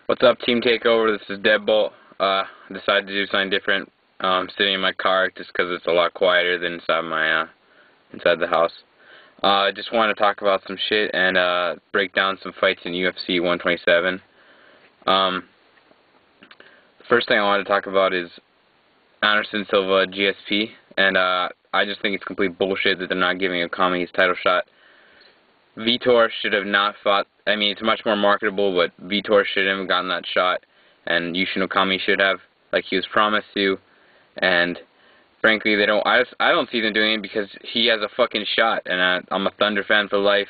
What's up, Team Takeover? This is Deadbolt. Decided to do something different. Sitting in my car just because it's a lot quieter than inside the house. Just want to talk about some shit and break down some fights in UFC 127. First thing I want to talk about is Anderson Silva GSP, and I just think it's complete bullshit that they're not giving Okami his title shot. Vitor should have not fought. I mean, it's much more marketable, but Vitor shouldn't have gotten that shot, and Yushin Okami should have, like he was promised to. And frankly, they don't. I don't see them doing it because he has a fucking shot, and I'm a Thunder fan for life.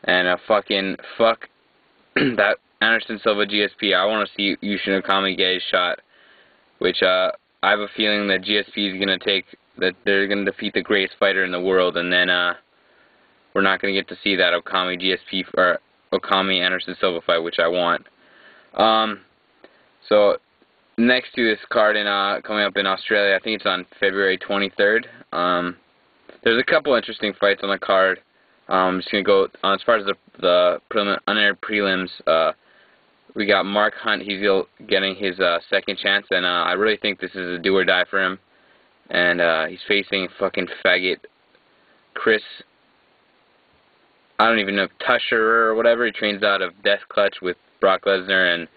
And fuck that Anderson Silva GSP. I want to see Yushin Okami get his shot, which I have a feeling that GSP is gonna take. That they're gonna defeat the greatest fighter in the world, and then we're not going to get to see that Okami GSP or Okami Anderson Silva fight, which I want. So next to this card coming up in Australia, I think it's on February 23rd. There's a couple interesting fights on the card. I'm just going to go on as far as the unaired prelims. We got Mark Hunt. He's getting his second chance, and I really think this is a do or die for him. And he's facing fucking faggot Chris. I don't even know, Tusher or whatever. He trains out of Death Clutch with Brock Lesnar, and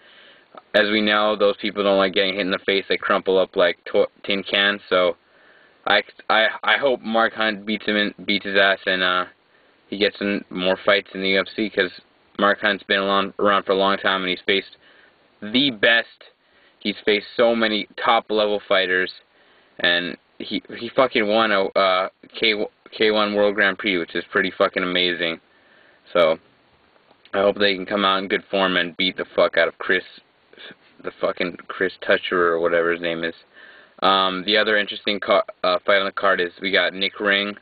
as we know, those people don't like getting hit in the face. They crumple up like tin cans. So I hope Mark Hunt beats his ass, and he gets in more fights in the UFC, because Mark Hunt's been around for a long time, and he's faced the best. He's faced so many top level fighters, and he fucking won a K1 World Grand Prix, which is pretty fucking amazing. So I hope they can come out in good form and beat the fuck out of Chris Tusher or whatever his name is. The other interesting fight on the card is we got Nick Ring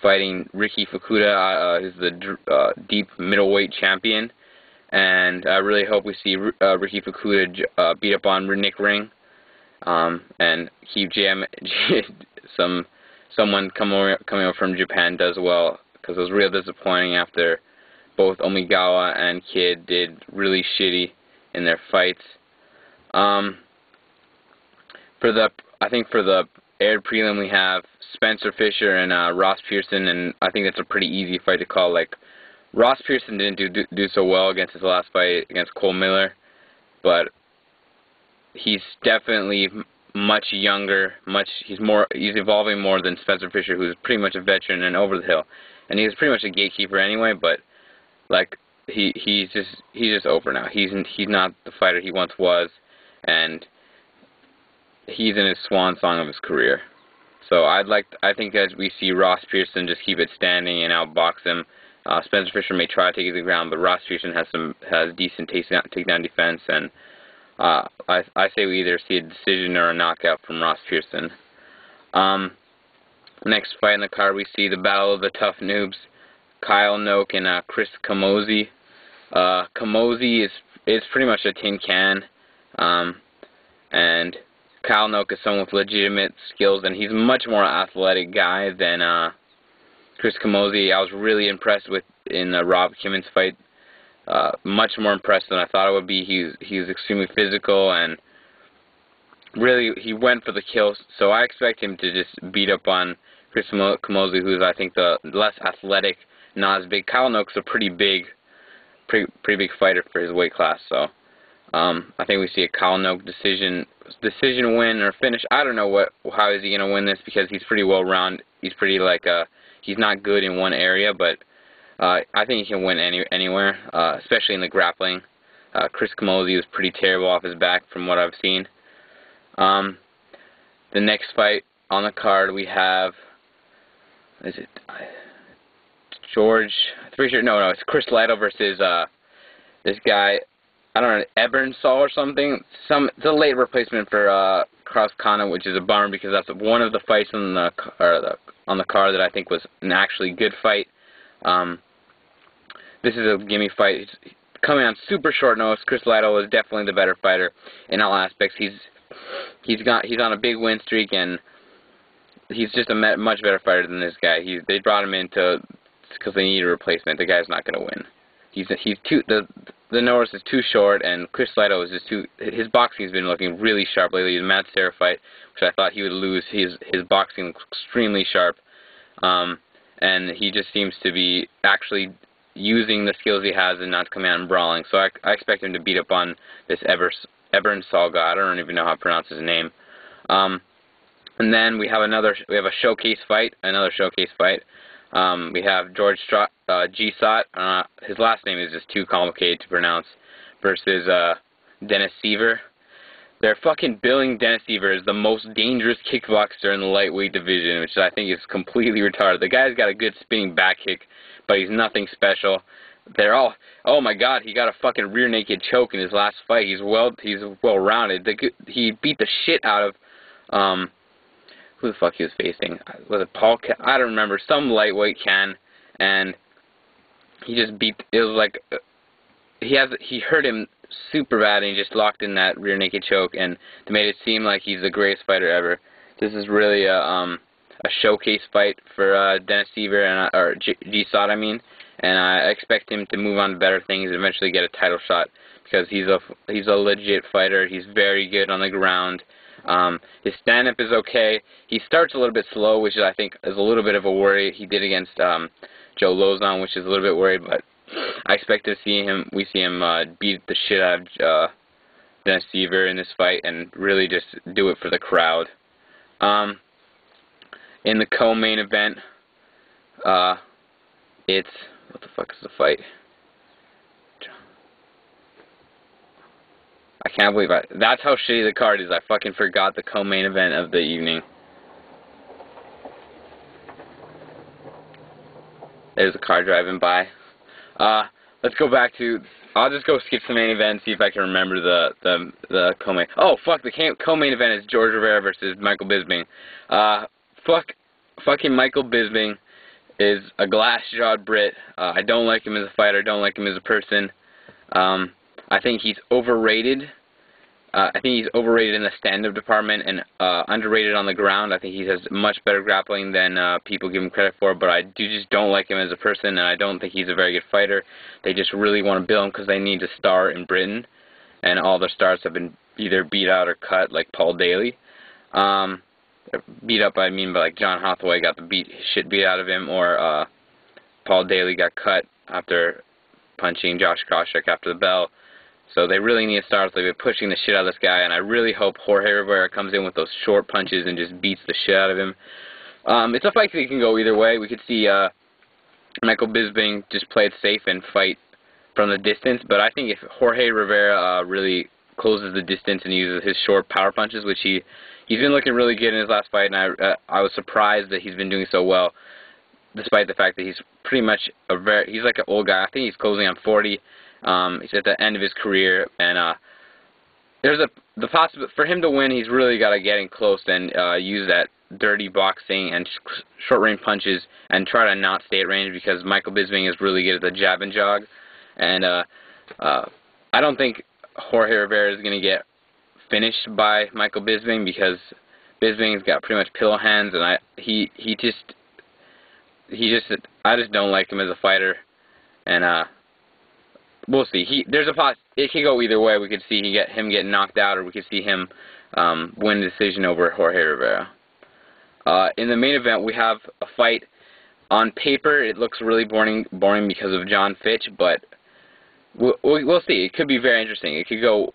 fighting Ricky Fukuda, who's the deep middleweight champion, and I really hope we see Ricky Fukuda beat up on Nick Ring, and keep someone coming over from Japan does well, because it was real disappointing after both Omigawa and Kid did really shitty in their fights. I think for the aired prelim we have Spencer Fisher and Ross Pearson, and I think that's a pretty easy fight to call. Like, Ross Pearson didn't do so well against his last fight against Cole Miller, but he's definitely much younger, he's evolving more than Spencer Fisher, who's pretty much a veteran and over the hill. And he's pretty much a gatekeeper anyway, but like he's just over now. He's not the fighter he once was, and he's in his swan song of his career. So I think as we see Ross Pearson just keep it standing and outbox him. Spencer Fisher may try to take it to the ground, but Ross Pearson has decent takedown defense, and I say we either see a decision or a knockout from Ross Pearson. Next fight in the card, we see the battle of the tough noobs, Kyle Noke and Chris Camozzi. Camozzi is pretty much a tin can, and Kyle Noke is someone with legitimate skills, and he's a much more athletic guy than Chris Camozzi. I was really impressed with in Rob Kimmon's fight. Much more impressed than I thought it would be. He was extremely physical, and really he went for the kills. So I expect him to just beat up on Chris Camozzi, who's I think the less athletic, not as big. Kyle Noke's a pretty big fighter for his weight class. So I think we see a Kyle Noke decision win or finish. I don't know how is he gonna win this, because he's pretty well rounded. He's pretty he's not good in one area, but I think he can win anywhere, especially in the grappling. Chris Camozzi was pretty terrible off his back from what I've seen. The next fight on the card we have, is it George? I'm pretty sure. No, it's Chris Lytle versus this guy. I don't know, Ebernsall or something. It's a late replacement for Kraus Kana, which is a bummer, because that's one of the fights on the card that I think was an actually good fight. This is a gimme fight. He's coming on super short notice. Chris Lytle is definitely the better fighter in all aspects. He's on a big win streak, and he's just a much better fighter than this guy. They brought him in because they need a replacement. The guy's not going to win. The Norris is too short, and Chris Lido is just too. His boxing has been looking really sharp lately. The Matt Serra fight, which I thought he would lose, his boxing looks extremely sharp, and he just seems to be actually using the skills he has and not coming out and brawling. So I expect him to beat up on this Ebern Salga. I don't even know how to pronounce his name. And then we have a showcase fight, we have George Gsot, his last name is just too complicated to pronounce, versus Dennis Seaver. They're fucking billing Dennis Seaver as the most dangerous kickboxer in the lightweight division, which I think is completely retarded. The guy's got a good spinning back kick, but he's nothing special. They're all, oh my god, he got a fucking rear naked choke in his last fight. He's well rounded. He beat the shit out of who the fuck he was facing? Was it Paul? I don't remember. Some lightweight can, and he just beat. It was like he hurt him super bad, and he just locked in that rear naked choke, and they made it seem like he's the greatest fighter ever. This is really a showcase fight for Dennis Seaver or Gsot, I mean, and I expect him to move on to better things and eventually get a title shot because he's a legit fighter. He's very good on the ground. His stand-up is okay. He starts a little bit slow, which I think is a little bit of a worry. He did against Joe Lozon, which is a little bit worried, but I expect to see him. We see him beat the shit out of Dennis Seaver in this fight and really just do it for the crowd. In the co-main event, it's what the fuck is the fight? I can't believe that's how shitty the card is. I fucking forgot the co-main event of the evening. There's a car driving by. Let's go back to. I'll just go skip the main event and see if I can remember the co-main. Oh fuck! The co-main event is George Rivera versus Michael Bisping. Fucking Michael Bisping is a glass-jawed Brit. I don't like him as a fighter. I don't like him as a person. I think he's overrated. I think he's overrated in the stand-up department and underrated on the ground. I think he has much better grappling than people give him credit for, but I just don't like him as a person, and I don't think he's a very good fighter. They just really want to bill him because they need to star in Britain, and all their stars have been either beat out or cut, like Paul Daly. Beat up, I mean, by like John Hathaway got the shit beat out of him, or Paul Daly got cut after punching Josh Koscheck after the bell. So they really need to start. They've been pushing the shit out of this guy, and I really hope Jorge Rivera comes in with those short punches and just beats the shit out of him. It's a fight that can go either way. We could see Michael Bisping just play it safe and fight from the distance, but I think if Jorge Rivera really closes the distance and uses his short power punches, which he's been looking really good in his last fight, and I was surprised that he's been doing so well, despite the fact that he's pretty much he's like an old guy. I think he's closing on 40. He's at the end of his career, and there's the possibility for him to win. He's really got to get in close and use that dirty boxing and short-range punches and try to not stay at range, because Michael Bisping is really good at the jab and jog. And I don't think Jorge Rivera is going to get finished by Michael Bisping, because Bisping's got pretty much pillow hands, and I just don't like him as a fighter, and we'll see. It could go either way. We could see him get knocked out, or we could see him win the decision over Jorge Rivera. In the main event, we have a fight. On paper, it looks really boring because of John Fitch, but we'll see. It could be very interesting. It could go.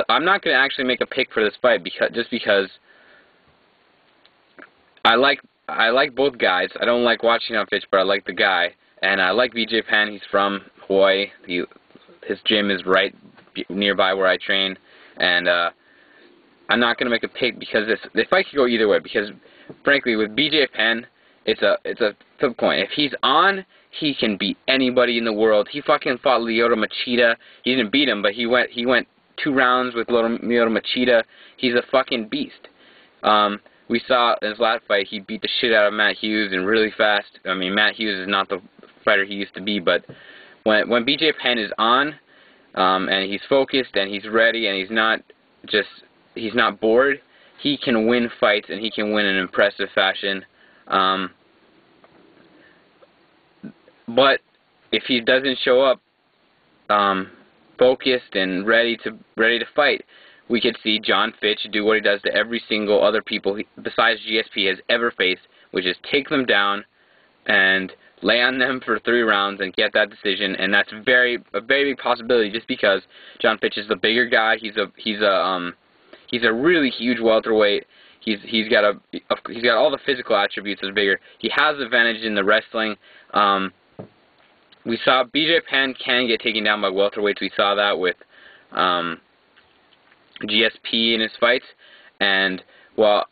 I'm not going to actually make a pick for this fight because I like both guys. I don't like watching John Fitch, but I like the guy, and I like BJ Penn. He's from Hawaii. His gym is right nearby where I train, and I'm not going to make a pick because this fight could go either way, because frankly with BJ Penn, it's a flip coin. If he's on, he can beat anybody in the world. He fucking fought Lyoto Machida. He didn't beat him, but he went 2 rounds with Lyoto Machida. He's a fucking beast. We saw in his last fight, he beat the shit out of Matt Hughes and really fast. I mean, Matt Hughes is not the fighter he used to be, but when BJ Penn is on, and he's focused and he's ready and he's not bored, he can win fights, and he can win in an impressive fashion. But if he doesn't show up, focused and ready to fight, we could see John Fitch do what he does to every single other people besides GSP has ever faced, which is take them down and lay on them for 3 rounds and get that decision. And that's a very big possibility, just because John Fitch is the bigger guy. He's a really huge welterweight. He's got all the physical attributes as bigger. He has advantage in the wrestling. We saw BJ Penn can get taken down by welterweights. We saw that with GSP in his fights. And while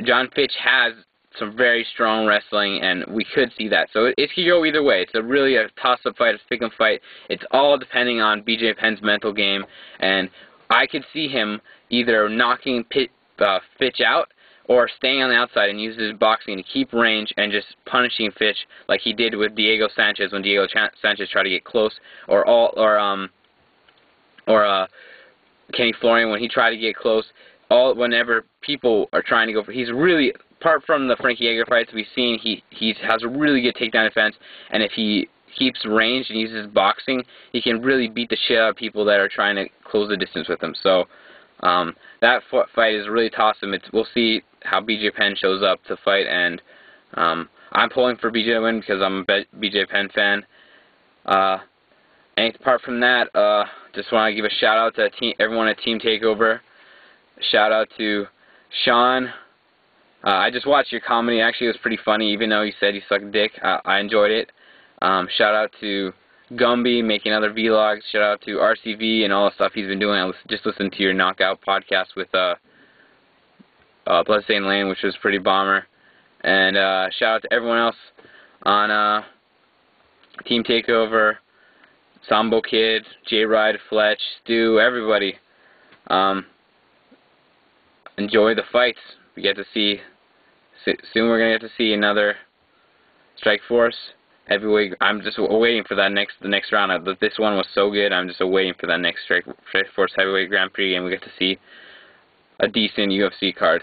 John Fitch has some very strong wrestling, and we could see that. So it could go either way. It's really a toss-up fight, a pick-em fight. It's all depending on BJ Penn's mental game. And I could see him either knocking Fitch out or staying on the outside and use his boxing to keep range and just punishing Fitch like he did with Diego Sanchez when Diego Sanchez tried to get close, or Kenny Florian when he tried to get close. Whenever people are trying to go for, he's really, apart from the Frankie Edgar fights we've seen, he has a really good takedown defense, and if he keeps range and uses boxing, he can really beat the shit out of people that are trying to close the distance with him. So that fight is really toss-em. We'll see how BJ Penn shows up to fight, and I'm pulling for BJ to win because I'm a BJ Penn fan. And apart from that, just want to give a shout-out to everyone at Team Takeover. Shout-out to Sean. I just watched your comedy. Actually, it was pretty funny, even though you said you sucked dick. I enjoyed it. Shout-out to Gumby making other vlogs. Shout-out to RCV and all the stuff he's been doing. I just listened to your Knockout podcast with Bloodstained Lane, which was pretty bomber. And shout-out to everyone else on Team Takeover, Sambo Kid, J-Ride, Fletch, Stu, everybody. Enjoy the fights. We get to see, soon we're going to get to see another Strikeforce heavyweight. I'm just waiting for the next round. This one was so good, I'm just waiting for that next Strikeforce heavyweight Grand Prix, and we get to see a decent UFC card.